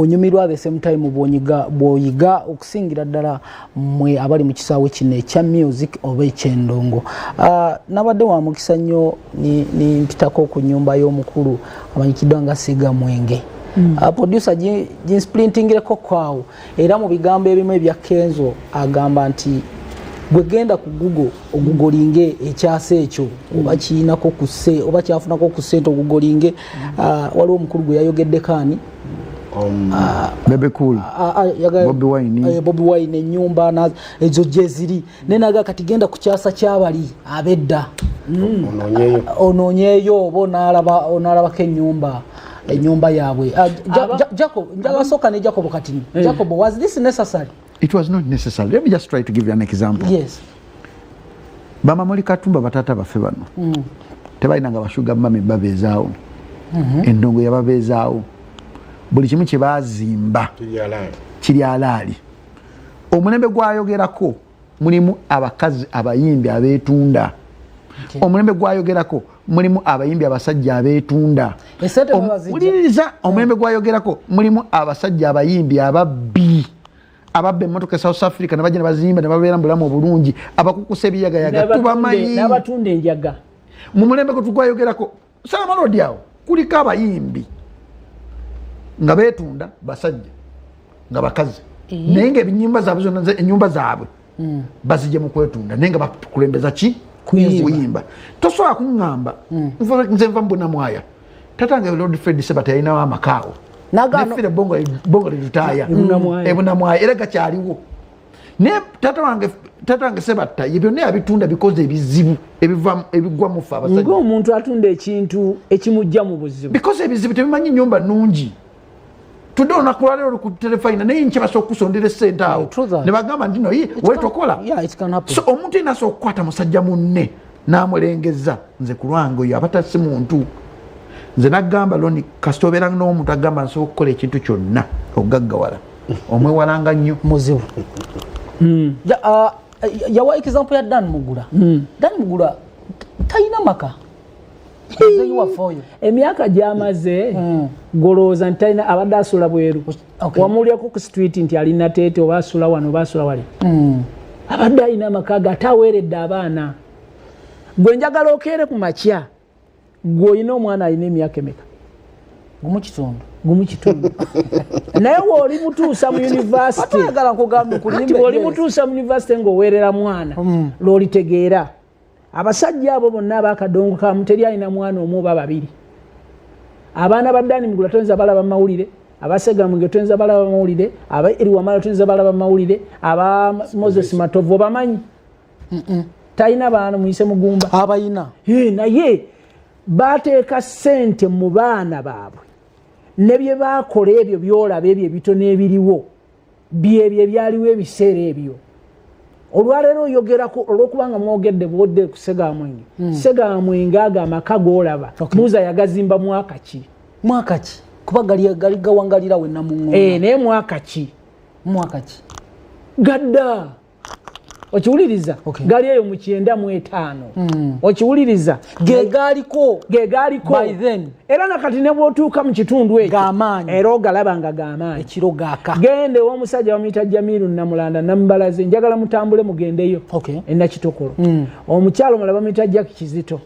onyumirwa at the same time bwoyiga okusingira ddala mwe abali mu kisaawe kino ekya music oba ekyendongo. Nabadde wa mukisa nnyo ni mpitako ku nnyumba y'omukulu amanyikiddwa nga Siga Mwenge. Producer ginsprintingireko kwawo era mu bigambo ebimu ebya Kenzo agamba nti gwe genda ku Google ogugolinge ekyase ekyo oba kiinako ku sse oba kyafunako ku ssente ogugolinge. Waliwo omukulu gwe yayogedde kaani Bebe Cool Bobby Wine ennyumba na ezo jeziri nenaga kati genda ku kyasa kyabali abedda ononyeyo oba onalaba kenyumba enyumba yaabwe. Jacob njaga soka ne Jacob kati Jacob, was this necessary? It was not necessary. Let me just try to give you an example. Yes. Bama Muli Katumba batata baffe bano tebalina bashuga mame babeezaawo endongo yababeezaawo buli kimu kye baazimba kiri alaali. Omulembe gwayogerako mulimu abakazi abayimbi abeetunda. Omulembe gwayogerako mulimu abayimbi abasajja abeetunda. Muliriza, omulembe gwayogerako mulimu abasajja abayimbi ababbi ababbe emmotoka South Africa ne bajja ne bazimba ne babeera mu bulamu obulungi abakukusa ebiyagayaga tubamanyi n'abatunda enjaga. Mu mulembe gwe tugwayogerako Salama Road awo kuliko abayimbi nga beetunda basajja nga bakazi naye nga ebinyumba zaabwe zonna ennyumba zaabwe bazije mu kwetunda naye nga bakulembeza ki kuyimba. Tosobola kuŋŋamba nze nva mbuna mwaya tatange Lord Fred Sebata yalinawo amakaawo nefire bongo lirutaaya ebuna mwaya era gakyaliwo ne tata wange Sebata ye byonna yabitunda bikoze ebizibu ebigwa mu ffe abasajja ng'omuntu atunda ekintu ekimujja mu buzibu bikoze ebizibu tebimanyi nnyumba nnungi. Tudona kulaleero ku telefone naye nkibaso okusondera ssente awo ne bagamba ndino wetokola. So omuntu inaso okukwata musajja munne n'amulengeza nze ku lwange oyo abatasi muntu. Nze nagamba loni kasita obeera n'omuntu agamba nsobola okukola ekintu kyonna okugaggawala omwewalanga nnyo muzibu. Yawa example ya Dan Mugula. Dan Mugula talina maka. Emyaka gyamaze golooza ntalina abadde asula bweru wamulyako ku street nti alina teete oba asula wano oba asula wali abadde alina amaka ate aweeredde abaana. Gwe njagala okeere ku makya gwe olina omwana alina emyaka emeka gumu kitundu naye wooli mutuusa mu university oli mutuusa mu university ng'oweerera mwana lw'olitegeera. Abasajja abo bonna abakadongo kamu teri alina mwana omu oba babiri. Abaana ba Dani Mugula tonza balaba mawulire, abasega Mwenge tonza balaba mawulire, aba eri wamala tonza balaba mawulire, aba Moses Matovu bamanyi talina baana muyise mugumba abayina naye bateeka ssente mu baana baabwe ne bye baakola ebyo byolaba ebyo ebitono ebiriwo byebyo byaliwo ebiseera ebyo. Olwaleero oyogerako olw'okubanga mwogedde bwodde ku Sega Mwenge. Sega Mwenge ago amaka g'olaba Muza yagazimba mwaka ki kuba gali gawangalira wenna mu ngoma naye mwaka ki gadda okiwuliriza gali eyo mu 95 okiwuliriza ge galiko by then era nakati ne bw'otuuka mu kitundu ekyo g'amaanyi era ogalaba nga g'amaanyi ekiro gaaka. Gende w'omusajja bamuyita Jamiru Namulanda Nambalaze njagala mutambule mugendeyo Nakitokolo. Omukyalo mulaba bamuyita Jack Kizito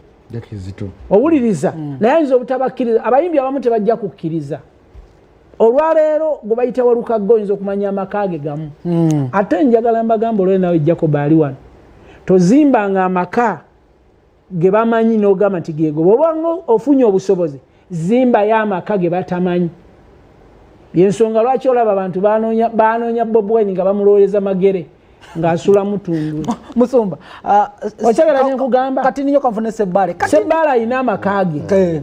owuliriza naye ayinza obutabakkiriza abayimbi abamu tebajja kukkiriza. Olwaleero gwe bayita Walukagga oyinza okumanya amaka ge gamu ate njagala mbagamba olwe nawe Jacob ali wano tozimbanga amaka ge bamanyi n'ogamba nti geego bw'obanga ofunye obusobozi zimbayo amaka ge batamanyi. Yensonga lwaki olaba abantu baanoonya Bob Wine nga bamulowoleza magere ng'asula mutundu Musumba wakyagala nkugamba kati ninyo kanfune Sebbala alina amaka ge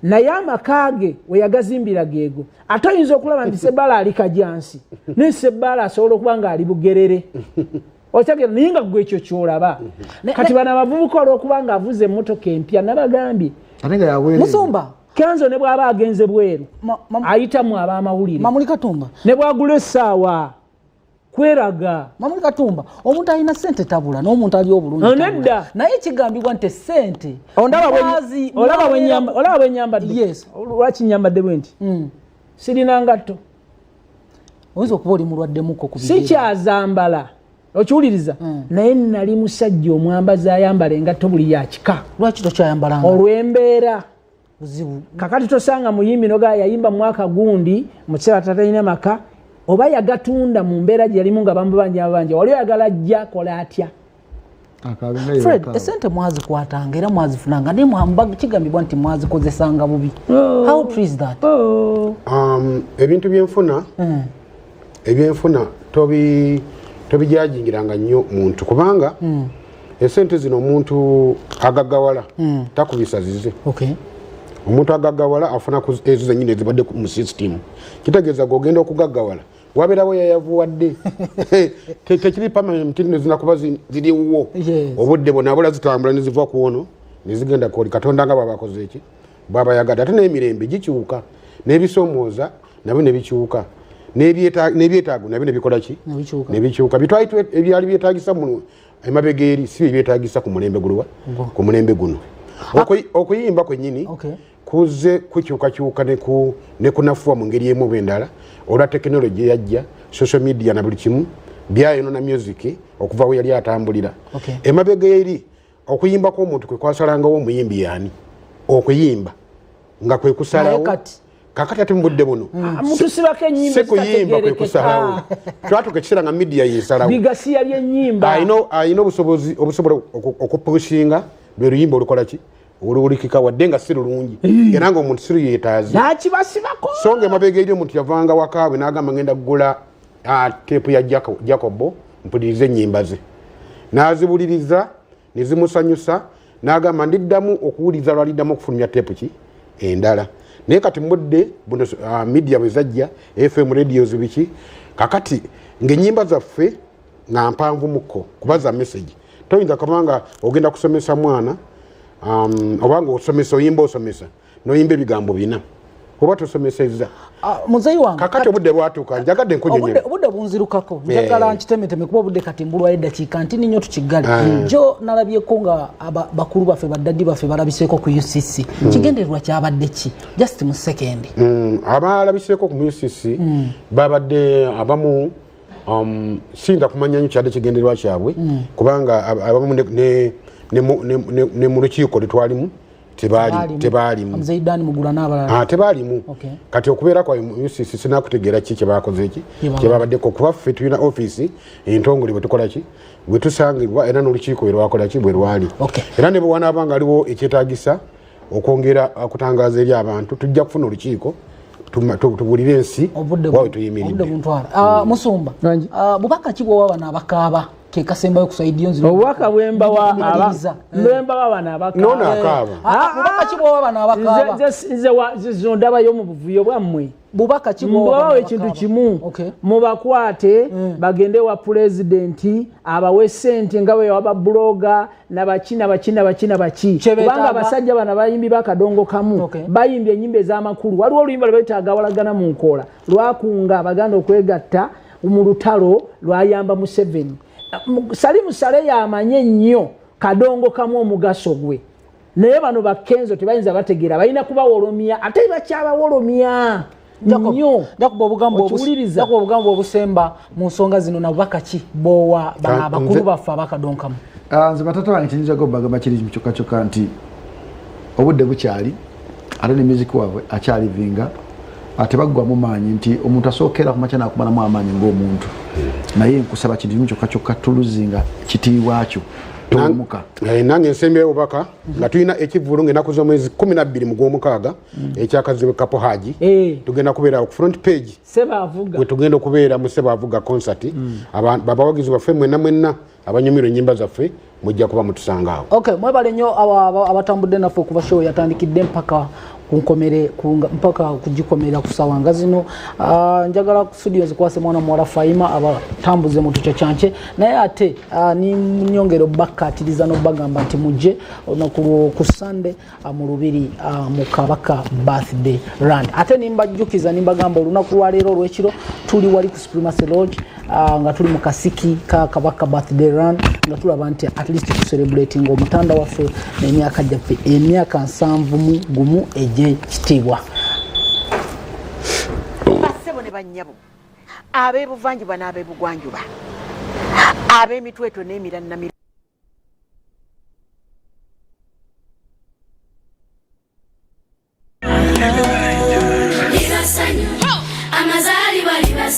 naye amaka ge we yagazimbira geego ate oyinza okulaba nti Sebbala ali Kajansi naye Sebbala asobola okuba nga ali Bugerere okyagera naye nga gwe ekyo kyolaba kati bano abavubuka olw'okuba nga avuze emmotoka empya nabagambye Musumba Kanzo ne bw'aba agenze bweru ayitamu ab'amawulire Mamuli Katumba ne bw'agula essaawa kweraga Mamuli Katumba omuntu alina ssente tabula n'omuntu ali obulungi nedda naye kigambibwa nti ssente olaba bwe nyambadde lwaki nyambadde bwe nti sirina ngatto oyinza okuba oli mulwaddemuko ku sikyazambala okiwuliriza naye nali musajja omwambazi ayambala engatto buli yakika lwaki tokyayambalanga olw'embeera buzibu kakati tosanga muyimbi noga yayimba mwaka gundi mu kiseera tatalina maka oba yagatunda mu mbeera gye yalimu nga bamubanja wali oyagala ajja kola atya Fred esente mwazikwatanga era mwazifunanga naye kigambibwa nti mwazikozesanga bubi how true is that ebintu ebyenfuna tobijajingiranga nnyo muntu kubanga esente zino omuntu agaggawala takubisazize omuntu agaggawala afuna ezo zenyini ezibadde mu system kitegeeza gogenda okugaggawala wabeerawo yayavuwadde tekiri permanent nezinakuba ziriwo obudde bwonabula zitambula neziva ku ono nezigenda koli katonda nga babakoze eki bwabayagadde ate n'emirembe gikyuka n'ebisoomooza nabyo nebikyuka n'ebyetaago nabyo nebikola ki nebikyuka bitwaitu ebyali byetagisa mu emabega eri si byetagisa ku mulembe gulwa ku mulembe guno okuyimba kwennyini kuze kukyukakyuka nekunafuwa mu ngeri emu bendala olwa tekinologi yajja social media na buli kimu byayonona music okuva we yali atambulira emabega eri okuyimba kw'omuntu kwe kwasalangawo omuyimbi yani okuyimba nga kwe kusalawo kakati ate mubudde buno sekuyimba kwe kusalawo twatuka ekiseera nga media yesalawo bigasiya by'ennyimba ayina obusobola okupushinga lwe luyimba olukola ki oluwulikika wadde nga si lulungi era nga omuntu siru yeetaazi so nga emabega eri omuntu yavanga wakaabwe n'agamba ngenda kugula teepu ya Jacobo mpulirize ennyimba ze n'azibuliriza ne zimusanyusa n'agamba ndiddamu okuwuliza lwaliddamu okufulumya teepu ki endala naye kati mudde buno media bwe zajja FM radios biki kakati ng'ennyimba zaffe nga mpanvu mukko kubaza message toyinza kubanga ogenda kusomesa mwana obanga osomesa oyimba osomesa noyimba ebigambo bina oba tosomeseza muzeyi wange kakati obudde bwatuuka njagadde nkunyonyola obudde bunzirukako njagala nkitemeteme kuba obudde kati mbulwayo eddakiika nti ninyo tukiggale jo nalabyeko nga bakulu baffe baddaddi baffe balabiseeko ku UCC kigendererwa kyabadde ki just mu second abalabiseeko ku UCC babadde abamu sinda kumanya nnyo kyadde kigendererwa kyabwe kubanga abamu ne mu lukiiko lwetwalimu tebaalimu tebaalimu kati okubeera kwa UCC sinakutegeera ki kyebakoze eki kyebabaddeko kuba ffe tulina ofiisi entongole bwetukola ki bwetusangibwa era n'olukiiko bwerwakola ki bwe lwali era ne bwewanaabanga aliwo ekyetaagisa okwongera okutangaaza eri abantu tujja kufuna olukiiko tubulire ensi wawe tuyimiridde Musumba bubaka ki bw'owa bano abakaaba kekasembayo kusaidia nziro obwaka bwemba wa bana abakaaba nona akaaba bubaka ki bw'owa bano abakaaba nze ndaba yo mu buvuyo bwammwe bubaka ki bw'owa ekintu kimu mubakwate bagende wa pulezidenti abawe ssente nga bwe waba bloga nabaki kubanga abasajja bano bayimbi bakadongo kamu bayimbye ennyimba ez'amakulu waliwo oluyimba lwe bayitaagawalagana mu nkoola lwakunga abaganda okwegatta mu lutalo lwayamba Museveni Salimu Sale yamanye nnyo kadongo kamu omugaso gwe naye bano bakenzo tebayinza bategeera balina kubawolomya ate bakyabawolomya nnyo obugambo obusemba mu nsonga zino nabubaka ki bwowa bano abakulu baffe abakadonkamu nze batata bange kyenyinzago bagamba kiri kyokka nti obudde bukyali ate ne music waabwe akyalivinga ate baggwamu maanyi nti omuntu asookera ku makya nakumalamu amaanyi ng'omuntu naye nkusaba kintu kyokka tuluzinga kitiibwa kyo tomuka nange nsembeyo obubaka nga tulina ekivulu ng'ennaku z'omwezi 12 mu gw'omukaaga ekyakazibu Kapo Haji tugenda kubeera ku front page we tugenda okubeera mu Sebaavuga concert babawagizi baffe mwenna abanyumirwa ennyimba zaffe mujja kuba mutusangaawo mwebale nnyo abatambudde naffe okuba show yatandikidde mpaka mpaka kugikomerera kusawa nga zino njagala studio zikwase mwana muwala Faima abatambuze mu tucho kyanche naye ate ni nyongero bakatiriza no bagamba nti mujje ku Sunday mu Lubiri mu Kabaka birthday run ate nimbajjukiza nimbagamba olunaku lwa leero lwekiro tuli wali ku Supremacy Lodge nga tuli mu kasiki ka Kabaka birthday run nga tulaba nti at least to celebrating omutanda waffe n'emyaka gyaffe emyaka 7 gumu eje kitibwa bannyabo ab'ebuvanjuba n'ab'ebugwanjuba ab'emitweto n'emiranna